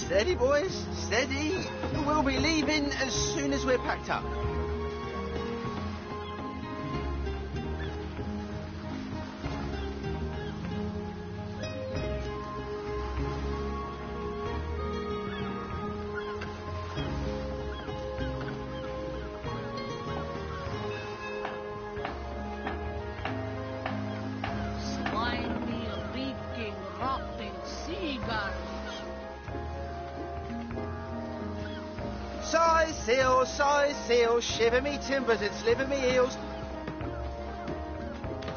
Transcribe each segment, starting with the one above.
Steady, boys, steady. We'll be leaving as soon as we're packed up. Size seal, shiver me timbers and sliver me heels.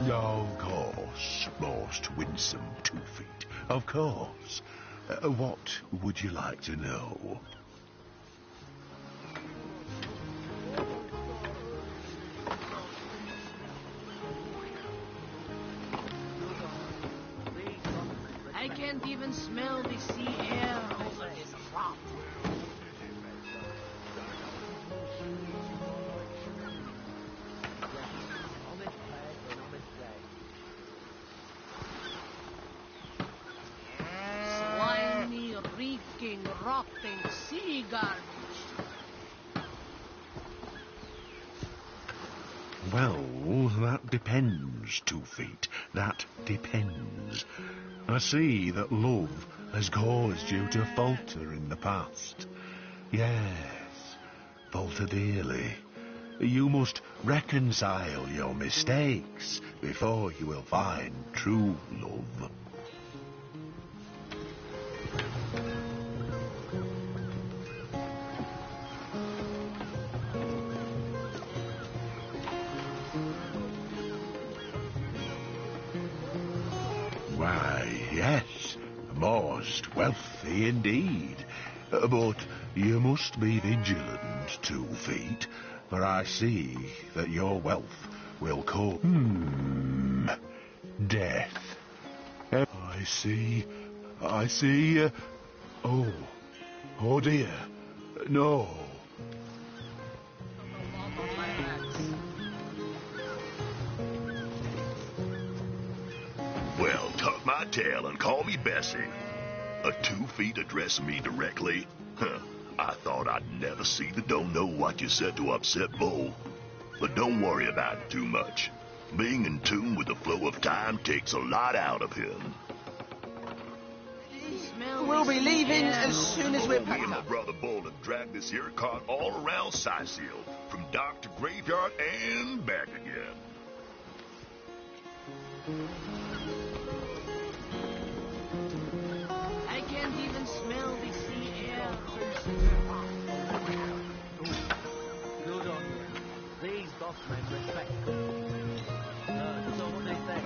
Of course, most winsome 2 feet. Of course. What would you like to know? I can't even smell the sea air over this rock. Slimy, reeking, rotting sea garbage. Well, that depends, 2 feet. That depends. I see that love has caused you to falter in the past. Yes, falter dearly. You must reconcile your mistakes before you will find true love. Why, yes, most wealthy indeed. But you must be vigilant, 2 feet, for I see that your wealth will come. Death. I see. Oh dear. No. Well, tuck my tail and call me Bessie. A 2 feet addressing me directly? Huh. I thought I'd never see the don't know what you said to upset Bull. But don't worry about it too much. Being in tune with the flow of time takes a lot out of him. We'll be leaving as soon as we're Me packed and my up. brother Bull have dragged this here cart all around Sicil, from dock to graveyard and back again. I can't even smell the sea air. Good on you. These boss men respect you. So what they say?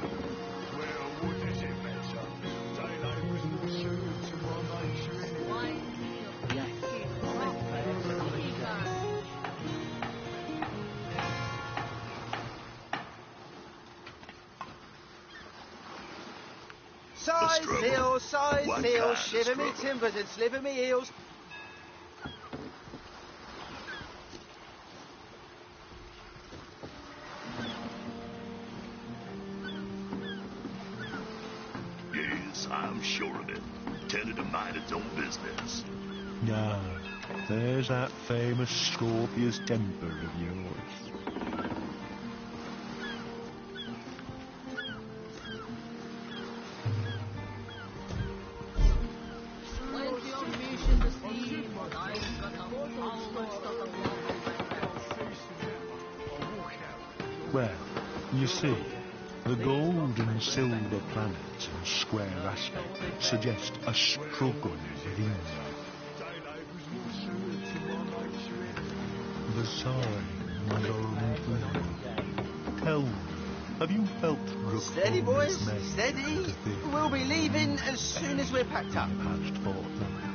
Well, what is it, Benson? Say they was more suited to my nature. Slimy, reeking, rotting sea garbage. Size struggle. seal, What seal, kind of shiver me struggle? timbers and sliver me heels. Yes, I'm sure of it. Tended to mind its own business. Now, there's that famous Scorpius temper of yours. Plenty of fish in the sea, but I've got a whole lot of love in my hands. Well, you see, the gold and silver planets and square aspect suggest a struggle within you. The sign of Tell me, have you felt Steady, boys, May steady. We'll be leaving as soon as we're packed up. past fortnight?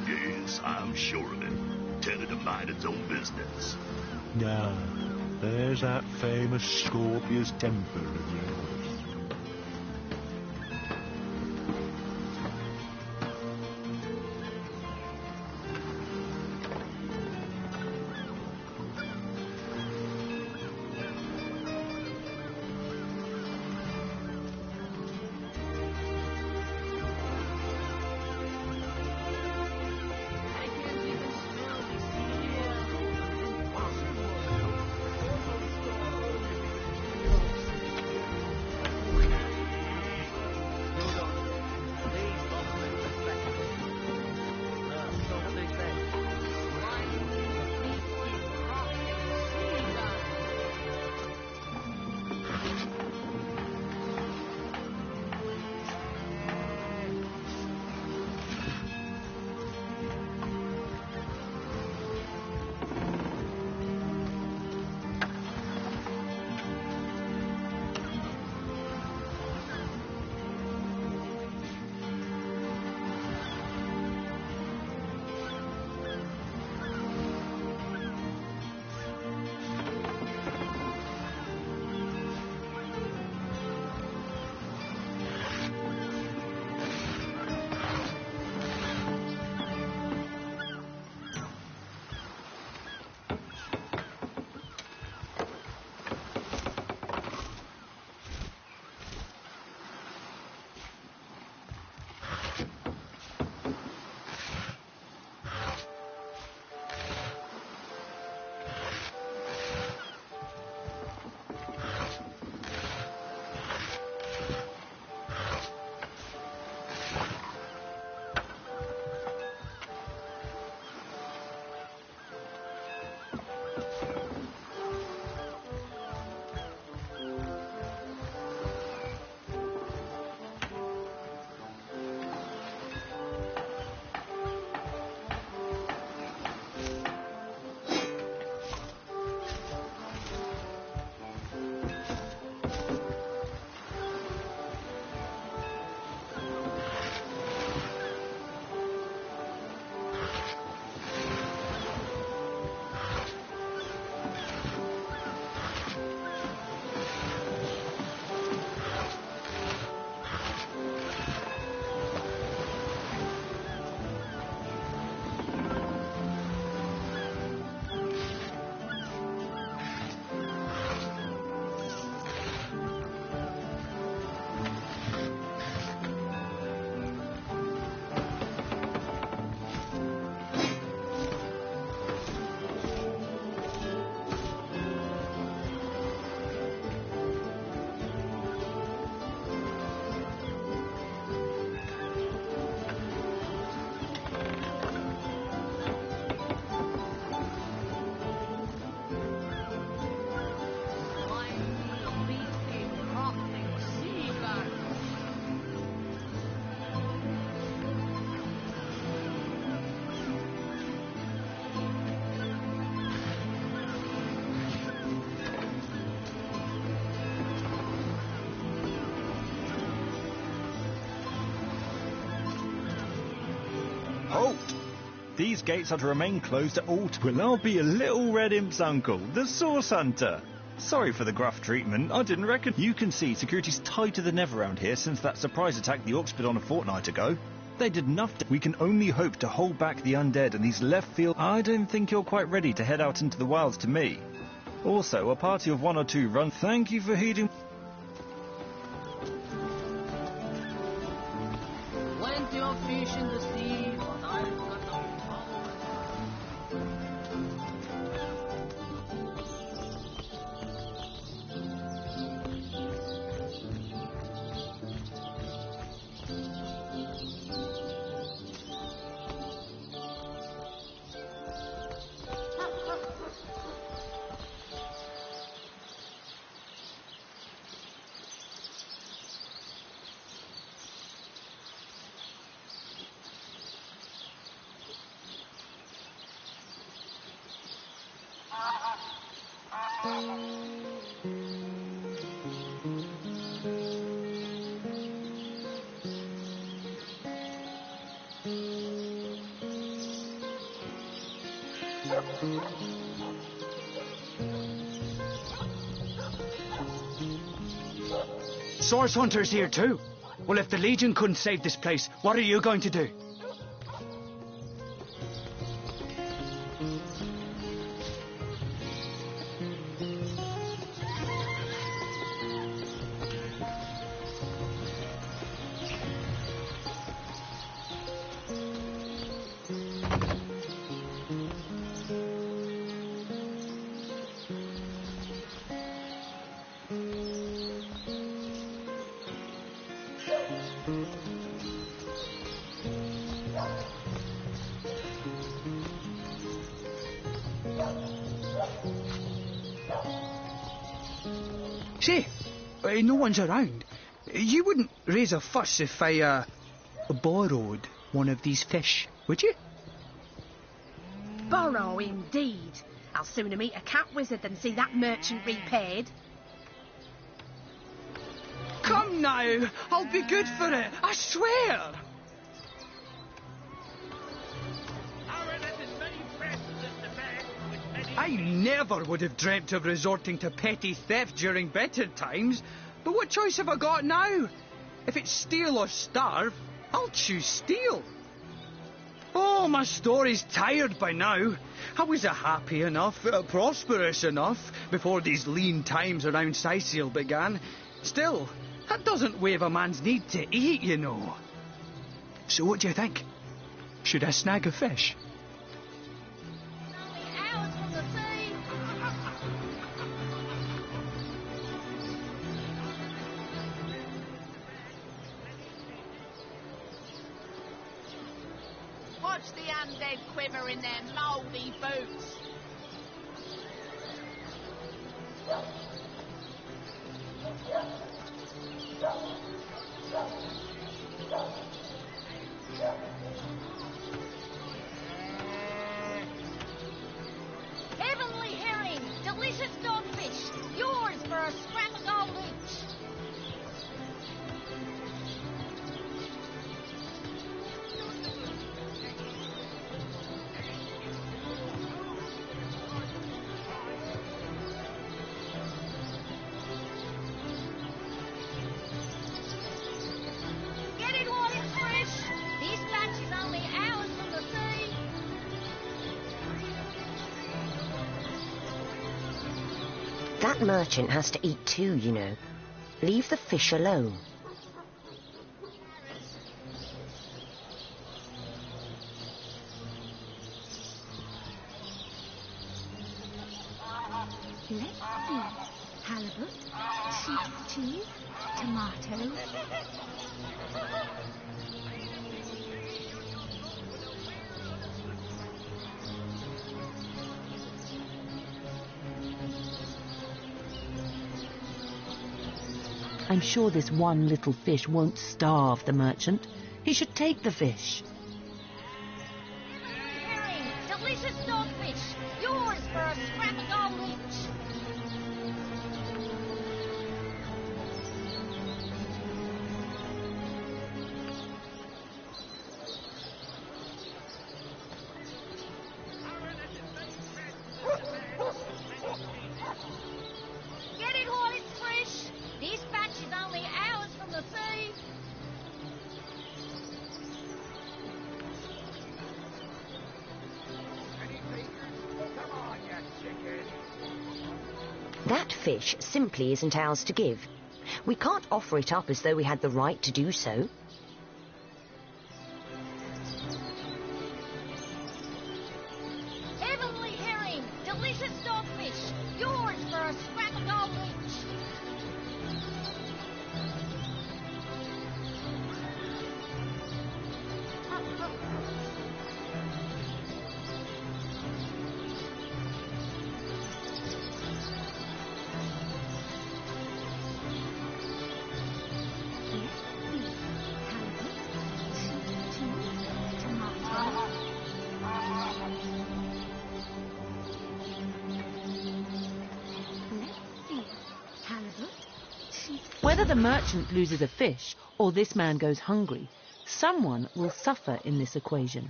Yes, I'm sure of it. Tended to mind its own business. Now, there's that famous Scorpius temper of yours. These gates are to remain closed at all times. Well, I'll be a little red imp's uncle, the Source Hunter. Sorry for the gruff treatment. I didn't reckon. You can see security's tighter than ever around here since that surprise attack the Orcs put on a fortnight ago. They did nothing. We can only hope to hold back the undead and these left field. I don't think you're quite ready to head out into the wilds to me. Also, a party of 1 or 2 run. Thank you for heeding. Plenty of fish in the sea, but I've got no problem. Source Hunter's here too. Well, if the Legion couldn't save this place, what are you going to do? Say, no one's around. You wouldn't raise a fuss if I, borrowed one of these fish, would you? Borrow, indeed. I'll sooner meet a cat wizard than see that merchant repaid. Come now, I'll be good for it, I swear. I never would have dreamt of resorting to petty theft during better times, but what choice have I got now? If it's steal or starve, I'll choose steal. Oh, my story's tired by now. I was happy enough, prosperous enough, before these lean times around Sicil began. Still, that doesn't waive a man's need to eat, you know. So what do you think? Should I snag a fish? Watch the undead quiver in their mouldy boots. Heavenly herring, delicious dogfish, yours for a scrap of gold each. Get it while it's fresh. This batch is only hours from the sea. That merchant has to eat too, you know. Leave the fish alone. Let's see. Halibut, sheep cheese, tomatoes. I'm sure this one little fish won't starve the merchant. He should take the fish. Herring, delicious dogfish, yours for a scrap of gold each. That fish simply isn't ours to give. We can't offer it up as though we had the right to do so. Heavenly herring, delicious dogfish, yours for a scrap of gold each. Whether the merchant loses a fish or this man goes hungry, someone will suffer in this equation.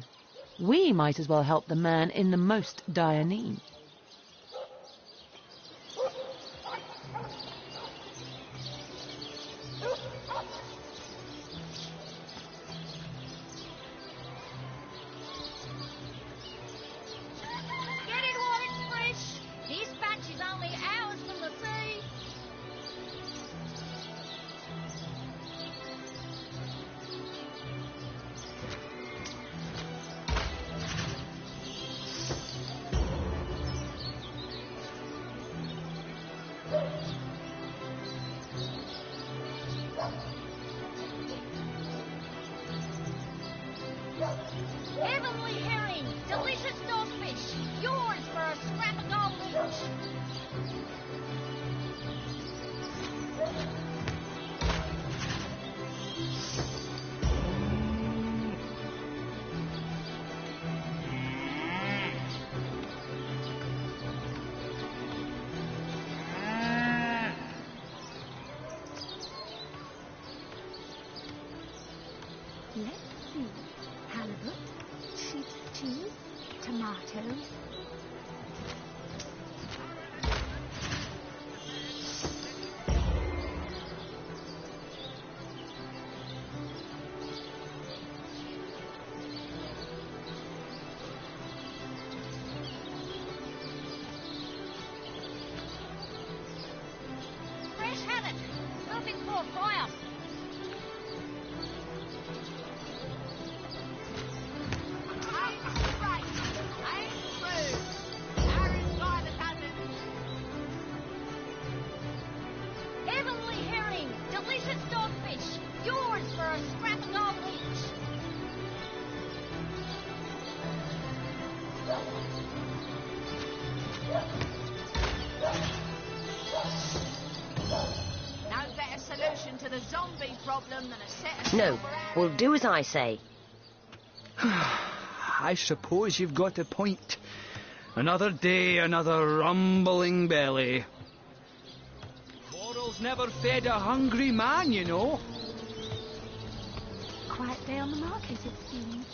We might as well help the man in the most dire need. Get it while it's fresh. This batch is only hours from the sea. Heavenly herring, delicious dogfish, yours for a scrap of gold each. Let's see. Halibut, sheep's cheese, tomatoes. Fresh haddock, perfect for a fire. Heavenly herring, delicious dogfish, yours for a scrap of gold each. No better solution to the zombie problem than a set of No, silver arrows. we'll do as I say. I suppose you've got a point. Another day, another rumbling belly. Quarrel's never fed a hungry man, you know. Quiet day on the market, it seems.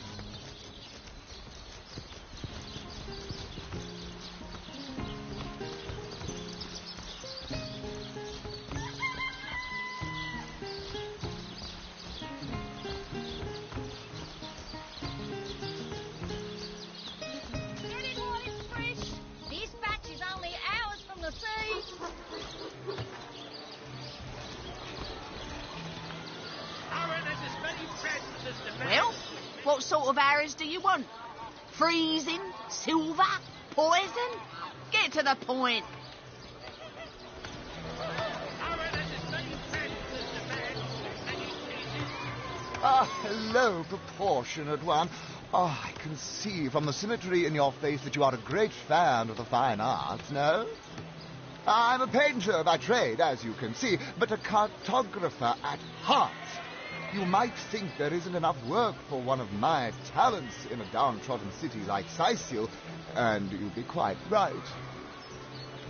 Get it while it's fresh. This batch is only hours from the sea. Well, what sort of arrows do you want? Freezing? Silver? Poison? Get to the point. Hello, proportionate one. I can see from the symmetry in your face that you are a great fan of the fine arts, no? I'm a painter by trade, as you can see, but a cartographer at heart. You might think there isn't enough work for one of my talents in a downtrodden city like Sicil, and you'd be quite right.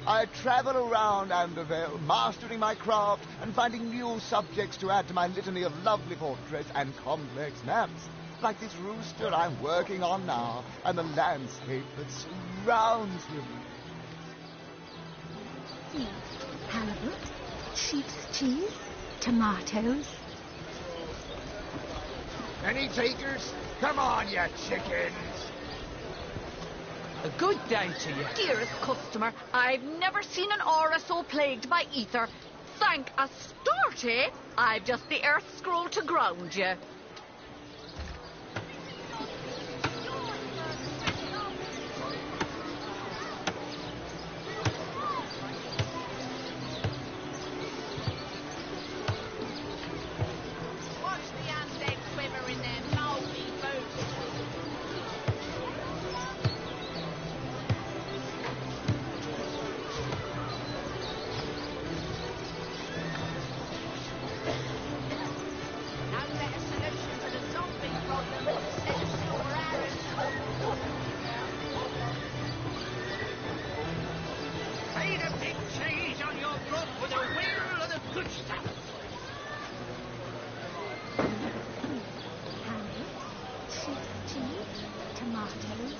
I travel around Andervale, mastering my craft and finding new subjects to add to my litany of lovely portraits and complex maps, like this rooster I'm working on now, and the landscape that surrounds him. Halibut, sheep's cheese, tomatoes. Any takers? Come on, you chickens! A good day to you. Dearest customer, I've never seen an aura so plagued by ether. Thank Astarte, I've just the earth scroll to ground you. Watch the undead quiver in their moldy boots. No better solution to the zombie problem than a set of silver arrows. Paint a big cheese on your book with a wheel of the good stuff. Tomatoes.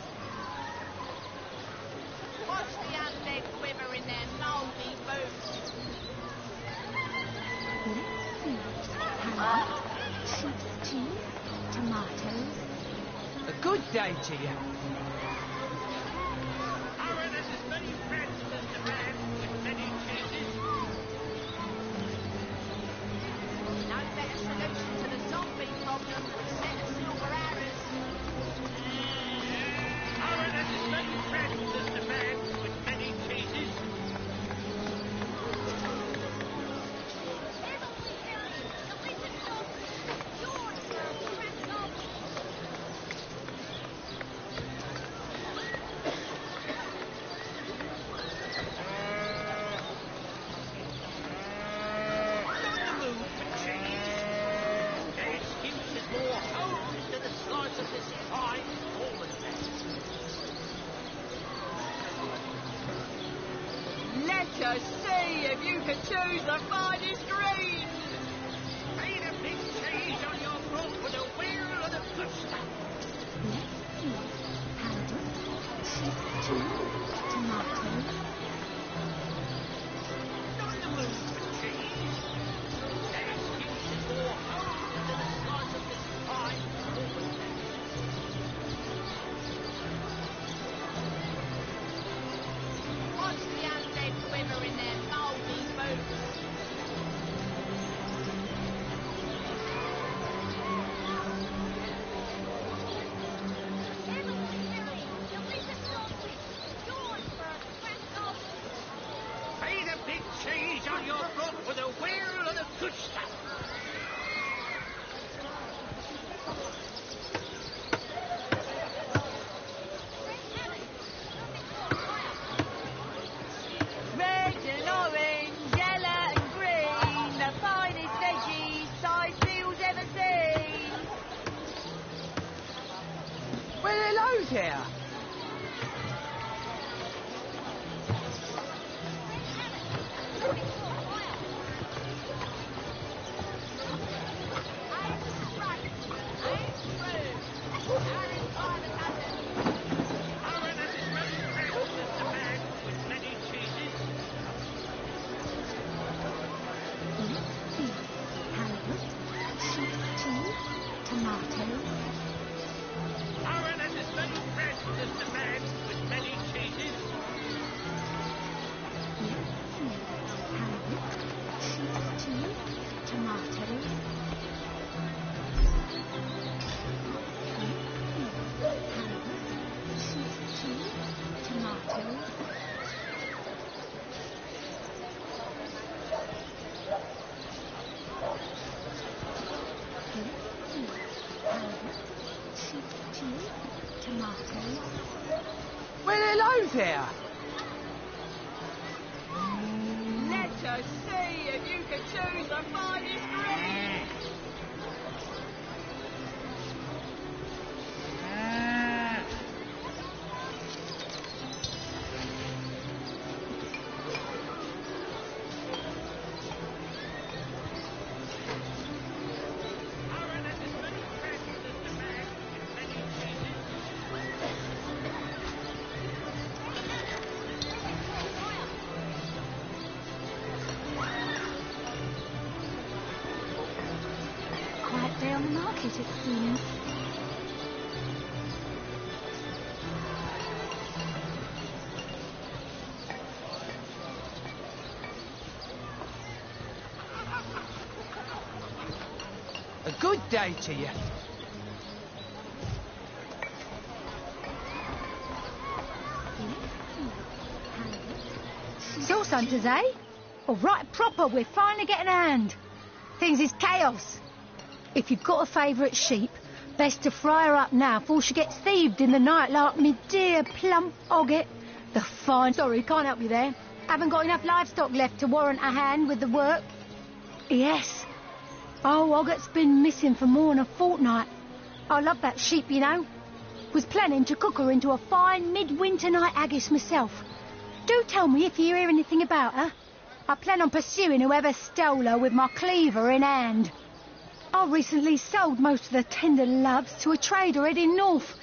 Watch the undead quiver in their moldy boots. Tomatoes. A good day to you. Aaron has as many friends as the man with many cheeses. No better solution to the zombie problem than a set of silver arrows. Aaron has as many friends as the man with many cheeses. Not the mood for cheese. Their excuses more holes to the slice of this fine almond fat. Let us see if you can choose the finest green. Paint a big cheese on your book with a wheel of the good stuff. Tomatoes. Not the mood for cheese. Their excuses more holes to the slice of this fine almond fat. Watch the undead quiver in their moldy boots. Paint a big cheese on your book with a wheel of the good stuff. Red and orange, yellow and green, the finest veggies Sightfield's ever seen. Well, hello there. Aaron has as many friends as the man with many cheeses. Tomatoes. Aaron has as many friends as the man with many cheeses. Tomatoes. Tomatoes. Tomatoes. Well, hello there. Let us see if you can choose the finest green. Aaron has as many friends as the man with many cheeses. Quiet day on the market, it seems. A good day to you. Source hunters, eh? All right, proper, we're finally getting a hand. Things is chaos. If you've got a favourite sheep, best to fry her up now before she gets thieved in the night like me dear plump Ogget. The fine... Sorry, can't help you there. Haven't got enough livestock left to warrant a hand with the work. Yes. Oh, Ogget's been missing for more than a fortnight. I love that sheep, you know. Was planning to cook her into a fine midwinter night haggis myself. Do tell me if you hear anything about her. I plan on pursuing whoever stole her with my cleaver in hand. I recently sold most of the tender loves to a trader heading north.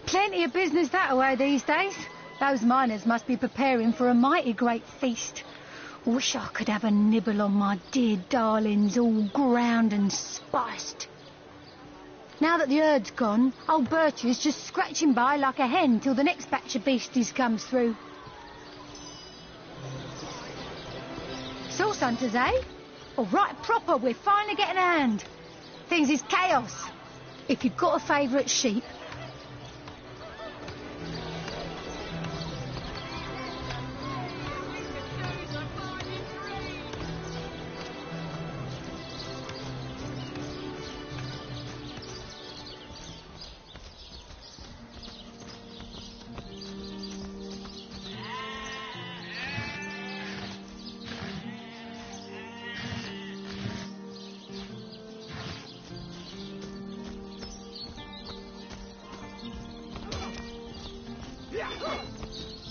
Plenty of business that way these days. Those miners must be preparing for a mighty great feast. Wish I could have a nibble on my dear darlings, all ground and spiced. Now that the herd's gone, old Bertie's just scratching by like a hen till the next batch of beasties comes through. Source hunters, eh? All right, proper, we're finally getting a hand. Things is chaos. If you've got a favourite sheep...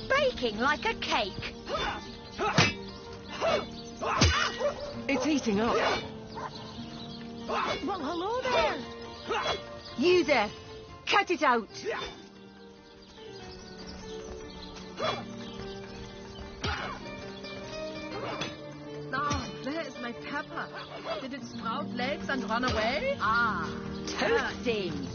Baking like a cake. It's heating up. Well, hello there. You there. Cut it out. Ah, there's my pepper. Did it sprout legs and run away? Ah, toasting.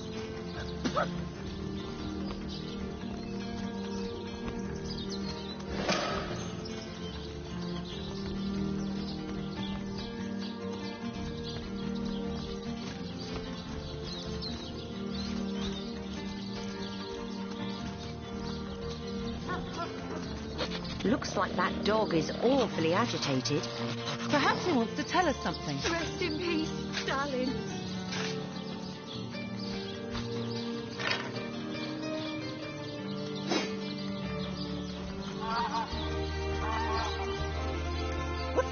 Looks like that dog is awfully agitated. Perhaps he wants to tell us something. Rest in peace, darling.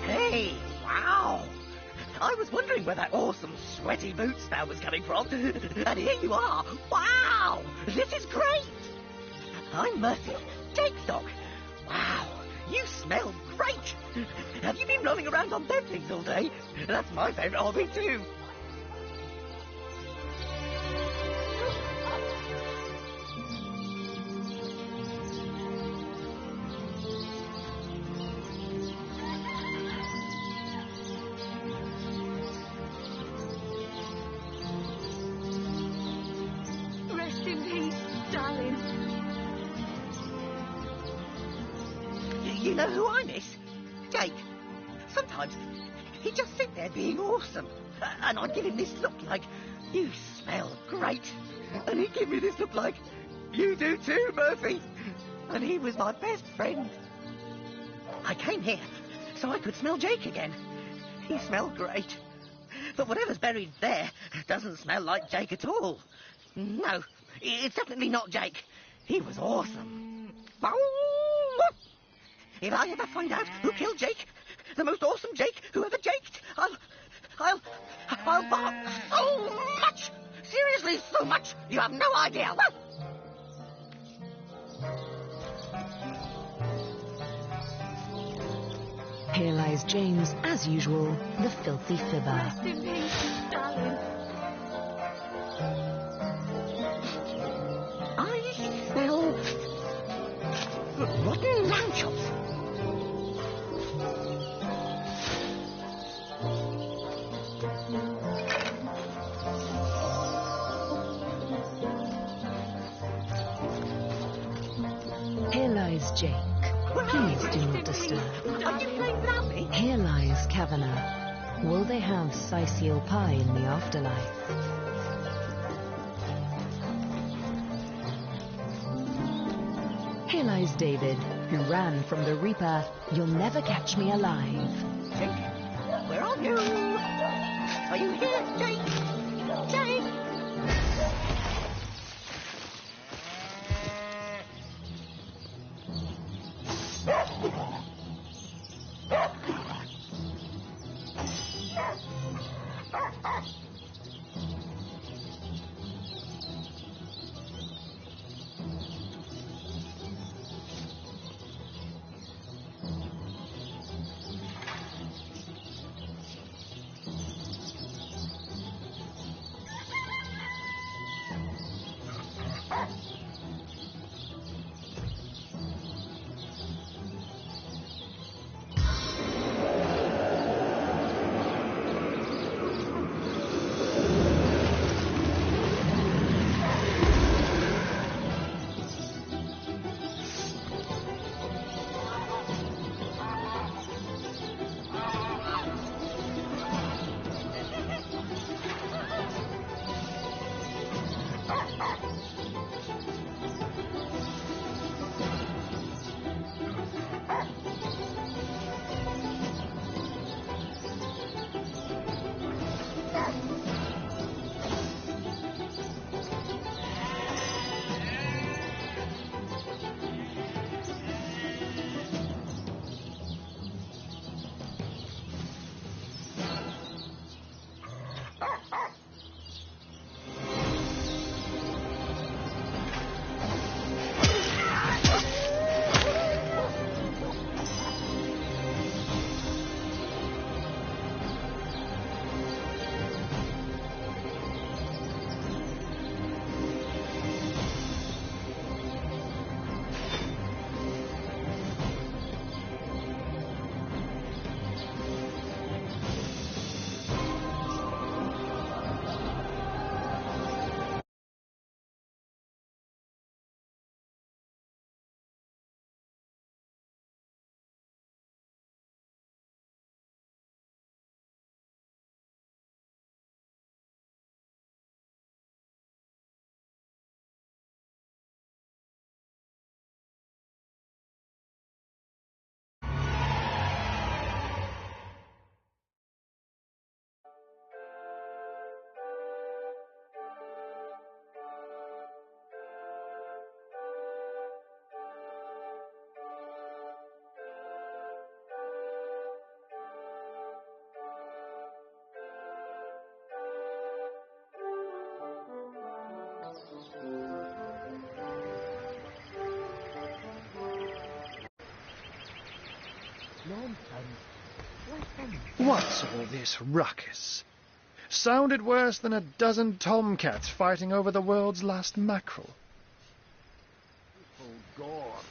Hey, wow! I was wondering where that awesome sweaty boot smell was coming from. And here you are. Wow! This is great! I'm Mercy, Jake's dog. Wow, you smell great! Have you been rolling around on bed things all day? That's my favourite hobby too. Rest in peace, darling. You know who I miss? Jake. Sometimes he'd just sit there being awesome. And I'd give him this look like, you smell great. And he'd give me this look like, you do too, Murphy. And he was my best friend. I came here so I could smell Jake again. He smelled great. But whatever's buried there doesn't smell like Jake at all. No, it's definitely not Jake. He was awesome. If I ever find out who killed Jake, the most awesome Jake who ever jaked, I'll bark so much! Seriously, so much! You have no idea! Here lies James, as usual, the filthy fibber. Rest in peace, darling. I smell rotten lamb chops. Here lies Jake. Please do not disturb. Are you playing without me? Here lies Kavanagh. Will they have Sicil pie in the afterlife? Here lies David, who ran from the Reaper. You'll never catch me alive. Jake, where are you? Are you here, Jake? Jake! What's all this ruckus? Sounded worse than a dozen tomcats fighting over the world's last mackerel. Oh, God.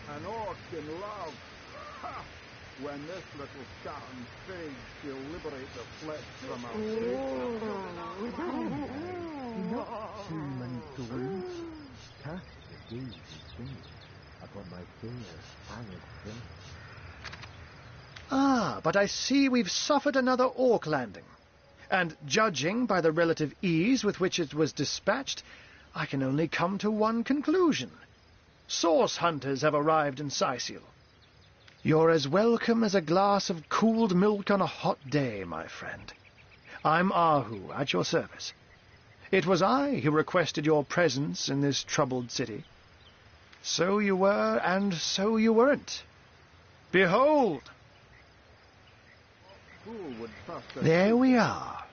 An orc in love. Ha! When this little scan fades, she'll liberate the flesh from our Not too many saloons. Cast the deeds and things. I've got my fingers hanging thin. Ah, but I see we've suffered another orc landing. And judging by the relative ease with which it was dispatched, I can only come to one conclusion. Source hunters have arrived in Sicil. You're as welcome as a glass of cooled milk on a hot day, my friend. I'm Ahu, at your service. It was I who requested your presence in this troubled city. So you were, and so you weren't. Behold! There we are.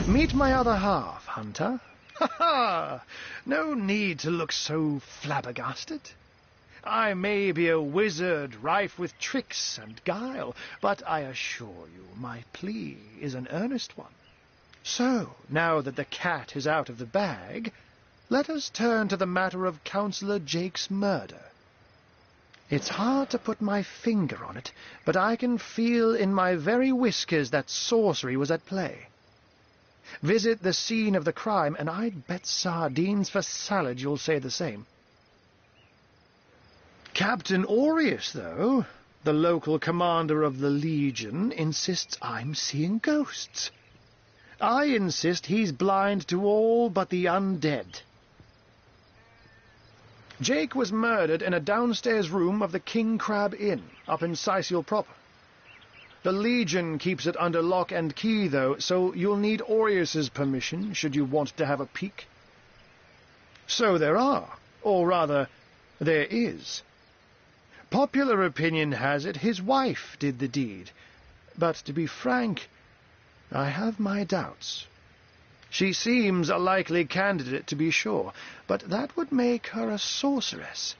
Meet my other half, hunter. Ha-ha! No need to look so flabbergasted. I may be a wizard rife with tricks and guile, but I assure you my plea is an earnest one. So, now that the cat is out of the bag, let us turn to the matter of Councillor Jake's murder. It's hard to put my finger on it, but I can feel in my very whiskers that sorcery was at play. Visit the scene of the crime, and I'd bet sardines for salad you'll say the same. Captain Aureus, though, the local commander of the Legion, insists I'm seeing ghosts. I insist he's blind to all but the undead. Jake was murdered in a downstairs room of the King Crab Inn, up in Sicil proper. The Legion keeps it under lock and key, though, so you'll need Aureus's permission should you want to have a peek. So there are, or rather, there is. Popular opinion has it his wife did the deed, but to be frank, I have my doubts. She seems a likely candidate, to be sure, but that would make her a sorceress.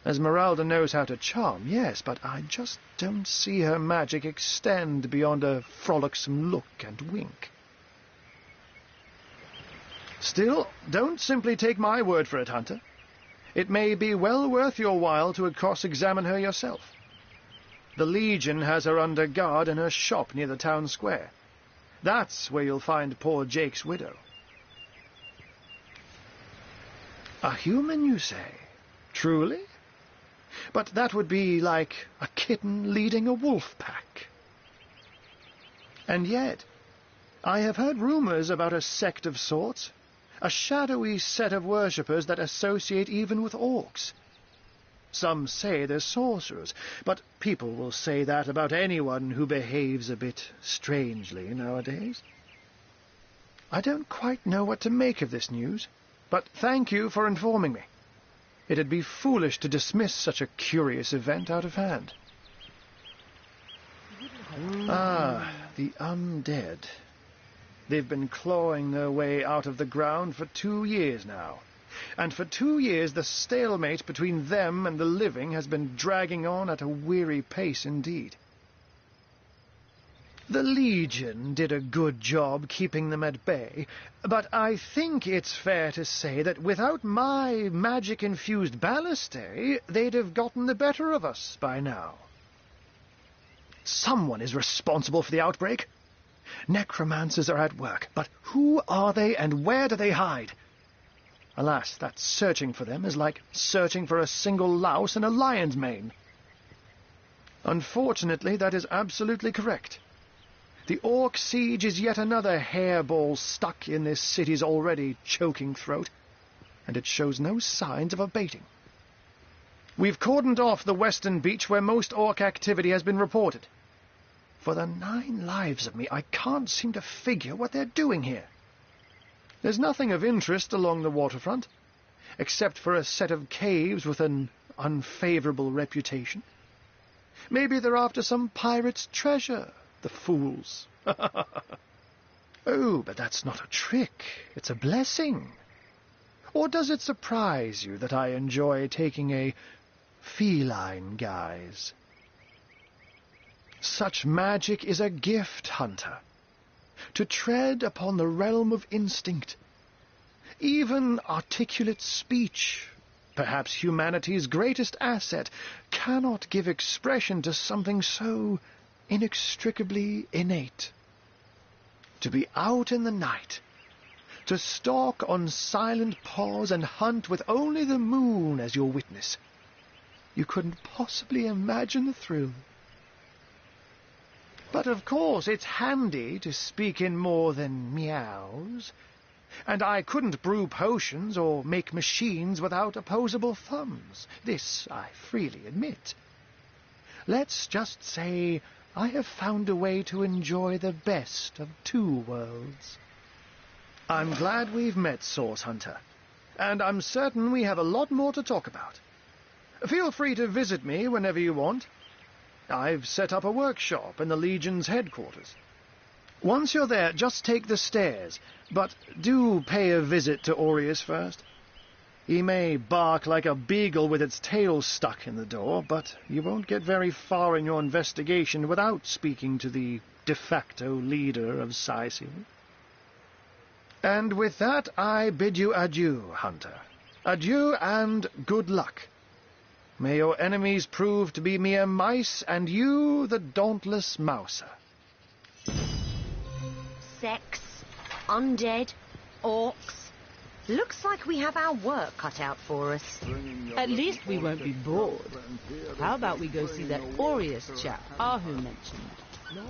Esmeralda knows how to charm, yes, but I just don't see her magic extend beyond a frolicsome look and wink. Still, don't simply take my word for it, Hunter. It may be well worth your while to cross-examine her yourself. The Legion has her under guard in her shop near the town square. That's where you'll find poor Jake's widow. A human, you say? Truly? But that would be like a kitten leading a wolf pack. And yet, I have heard rumors about a sect of sorts, a shadowy set of worshippers that associate even with orcs. Some say they're sorcerers, but people will say that about anyone who behaves a bit strangely nowadays. I don't quite know what to make of this news, but thank you for informing me. It'd be foolish to dismiss such a curious event out of hand. Ah, the undead. They've been clawing their way out of the ground for 2 years now. And for 2 years the stalemate between them and the living has been dragging on at a weary pace indeed. The Legion did a good job keeping them at bay, but I think it's fair to say that without my magic-infused ballistae, they'd have gotten the better of us by now. Someone is responsible for the outbreak. Necromancers are at work, but who are they and where do they hide? Alas, that searching for them is like searching for a single louse in a lion's mane. Unfortunately, that is absolutely correct. The Orc siege is yet another hairball stuck in this city's already choking throat, and it shows no signs of abating. We've cordoned off the western beach where most Orc activity has been reported. For the 9 lives of me, I can't seem to figure what they're doing here. There's nothing of interest along the waterfront, except for a set of caves with an unfavorable reputation. Maybe they're after some pirate's treasure, the fools. Oh, but that's not a trick. It's a blessing. Or does it surprise you that I enjoy taking a feline guise? Such magic is a gift, Hunter. To tread upon the realm of instinct. Even articulate speech, perhaps humanity's greatest asset, cannot give expression to something so inextricably innate. To be out in the night, to stalk on silent paws and hunt with only the moon as your witness. You couldn't possibly imagine the thrill. But of course it's handy to speak in more than meows, and I couldn't brew potions or make machines without opposable thumbs. This I freely admit. Let's just say I have found a way to enjoy the best of 2 worlds. I'm glad we've met, Source Hunter, and I'm certain we have a lot more to talk about. Feel free to visit me whenever you want. I've set up a workshop in the Legion's headquarters. Once you're there, just take the stairs, but do pay a visit to Aureus first. He may bark like a beagle with its tail stuck in the door, but you won't get very far in your investigation without speaking to the de facto leader of Sicil. And with that, I bid you adieu, Hunter. Adieu and good luck. May your enemies prove to be mere mice, and you the dauntless mouser. Sex, undead, orcs. Looks like we have our work cut out for us. At least we won't be bored. How about we go see that Aureus chap Ahu mentioned? We're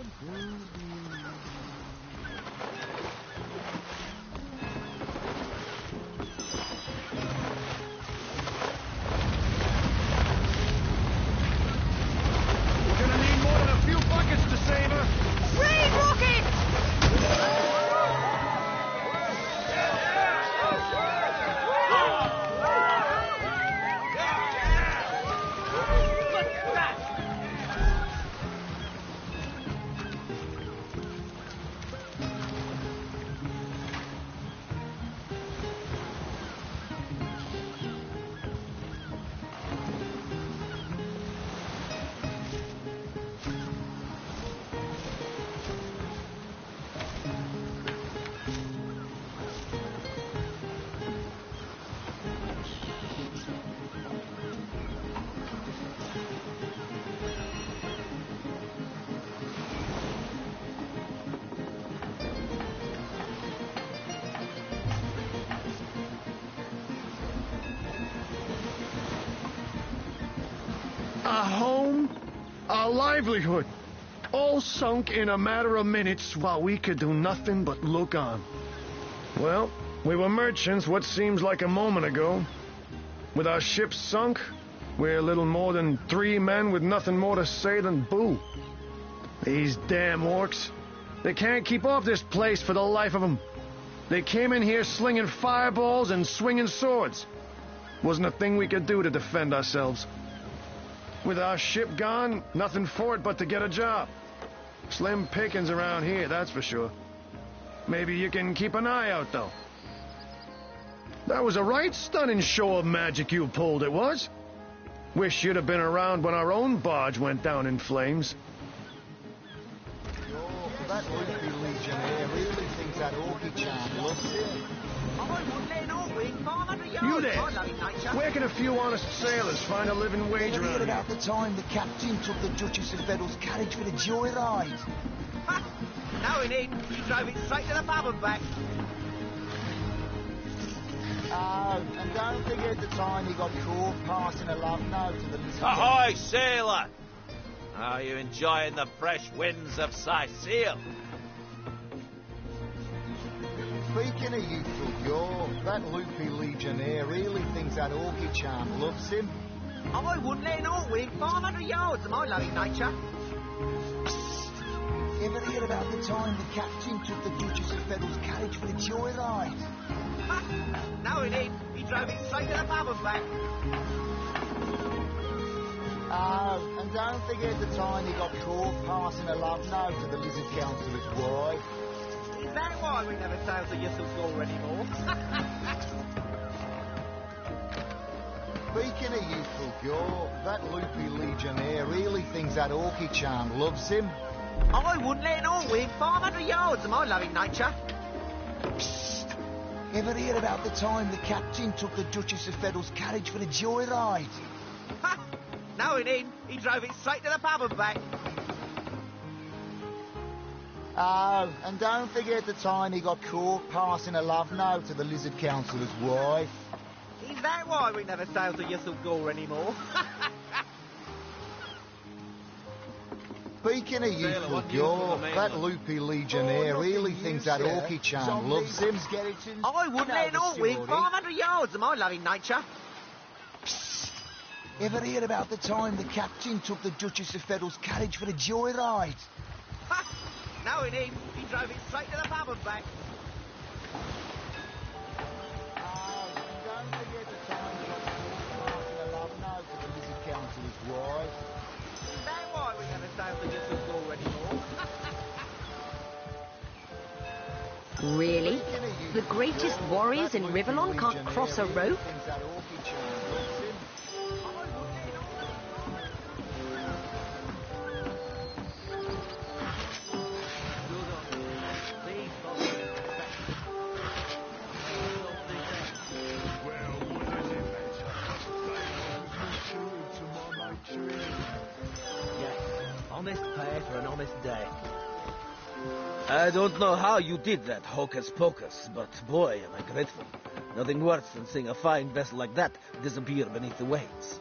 gonna need more than a few buckets to save her. Raid rockets! Our home, our livelihood, all sunk in a matter of minutes while we could do nothing but look on. Well, we were merchants what seems like a moment ago. With our ship sunk, we're little more than 3 men with nothing more to say than boo. These damn orcs. They can't keep off this place for the life of them. They came in here slinging fireballs and swinging swords. Wasn't a thing we could do to defend ourselves. With our ship gone, nothing for it but to get a job. Slim pickings around here, that's for sure. Maybe you can keep an eye out, though. That was a right stunning show of magic you pulled, it was. Wish you'd have been around when our own barge went down in flames. That loopy legionnaire really thinks that orky charm loves him. You there! Where can a few honest sailors find a living wage around here? About the time the captain took the Duchess of Federal's carriage for the joyride. Now we need. He drove it straight to the pub and back. Oh, and don't forget the time he got caught passing a love note to the lizard. Ahoy, sailor! Are you enjoying the fresh winds of Sicile? Speaking of youthful gore, that loopy legionnaire really thinks that orky charm loves him. I wouldn't let an orc within 500 yards of my loving nature. Ever hear about the time the captain took the Duchess of Federal's carriage for the joyride? No, he didn't. He drove it straight to the pub and back. Oh, and don't forget the time he got caught passing a love note to the lizard councillor's wife. Is that why we never sail to Yussel's Gore anymore? Speaking of youthful gore, that loopy legionnaire really thinks that orky charm loves him. I wouldn't let an orc within 500 yards of my loving nature. Ever hear about the time the captain took the Duchess of Federal's carriage for the joyride? No, he didn't. He drove it straight to the pub and back. Oh, and don't forget the time he got caught passing a love note to the lizard councillor's wife. Is that why we never sail to Yussel's Gore anymore? Speaking of youthful gore, that loopy legionnaire really thinks that orky charm loves him. I wouldn't let an orc within 500 yards of my loving nature. Ever hear about the time the captain took the Duchess of Federal's carriage for the joyride? No, he didn't. He drove it straight to the pub and back. Oh, and don't forget the time he got caught passing a love note to the lizard councillor's wife. Is that why we never sail to Yussel's Gore anymore? Really? The greatest warriors in Rivellon can't cross a rope? honest pay for an honest day. I don't know how you did that hocus pocus, but boy, am I grateful. Nothing worse than seeing a fine vessel like that disappear beneath the waves.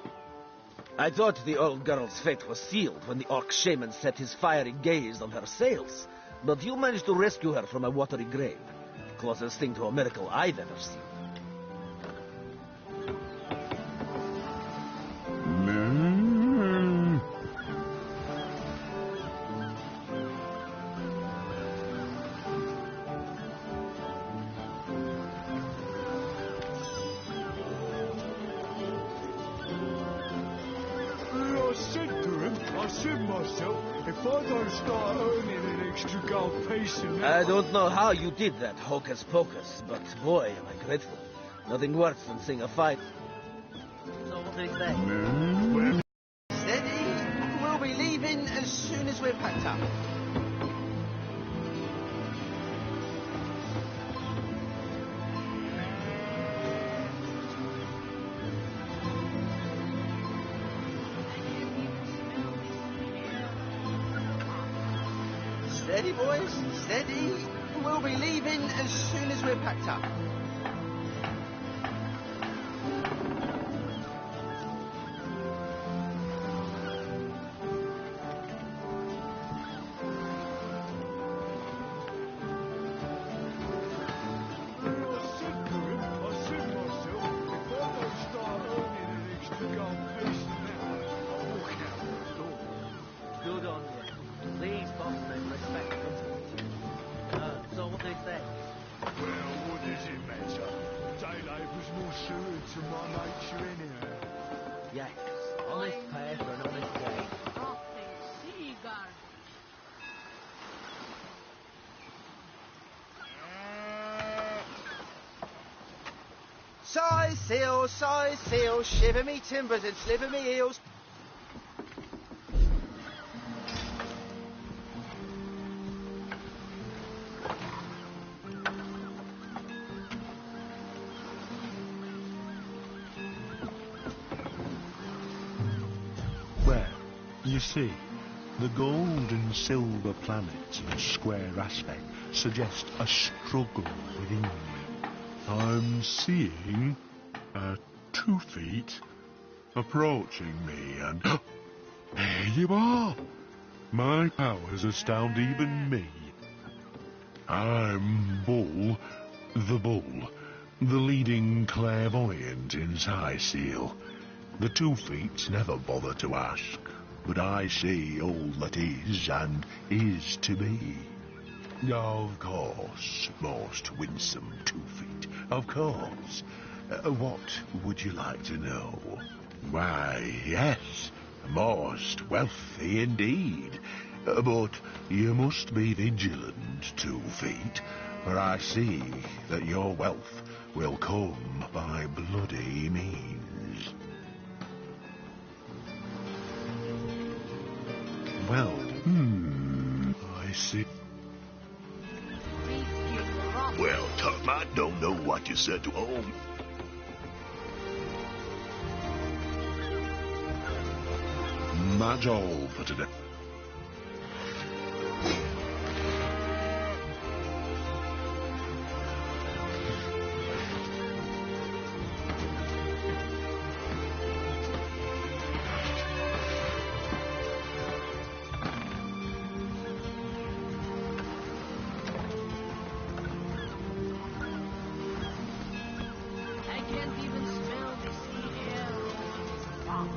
I thought the old girl's fate was sealed when the orc shaman set his fiery gaze on her sails, but you managed to rescue her from a watery grave. Closest thing to a miracle I've ever seen. I don't know how you did that hocus pocus, but boy, am I grateful. Nothing worse than seeing a fight. So what do you say? Steady. We'll be leaving as soon as we're packed up. Steady, boys, steady. We'll be leaving as soon as we're packed up. Good on you. Please, boss, and respect so what do you say? Well, what does it matter? Daylight was more suited to my nature anyhow. Yes, honest pay for an honest day. Size seal, shiver me timbers and sliver me heels. Well, you see, the gold and silver planets and square aspect suggest a struggle within you. I'm seeing 2 feet approaching me, and there you are. My powers astound even me. I'm Bull, the leading clairvoyant in Seal. The 2 feet never bother to ask, but I see all that is and is to be. Of course, most winsome 2 feet, of course. What would you like to know? Why, yes, most wealthy indeed. But you must be vigilant, 2 feet, for I see that your wealth will come by bloody means. Well, I see. Well, Tuck, I don't know what you said to old. That's all for today. I can't even smell the sea air. It's hot.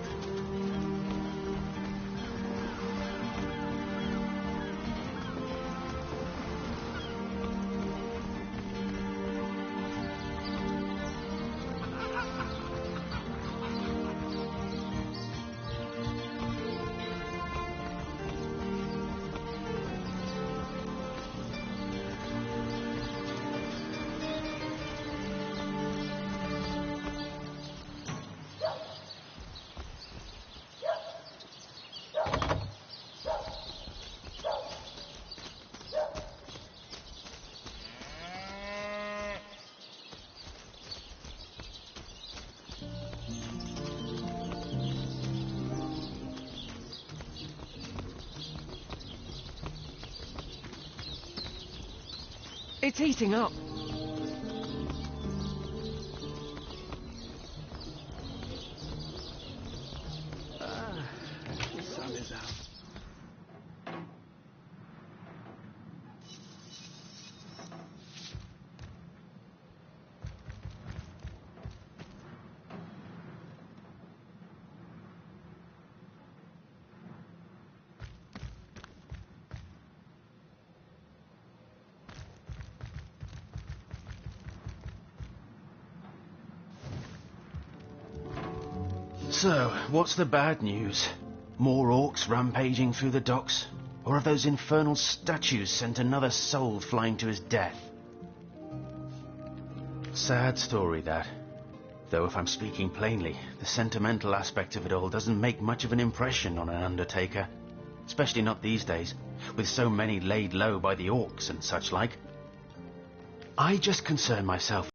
It's heating up. The sun is out. So, what's the bad news? More orcs rampaging through the docks? Or have those infernal statues sent another soul flying to his death? Sad story, that. Though if I'm speaking plainly, the sentimental aspect of it all doesn't make much of an impression on an undertaker. Especially not these days, with so many laid low by the orcs and such like. I just concern myself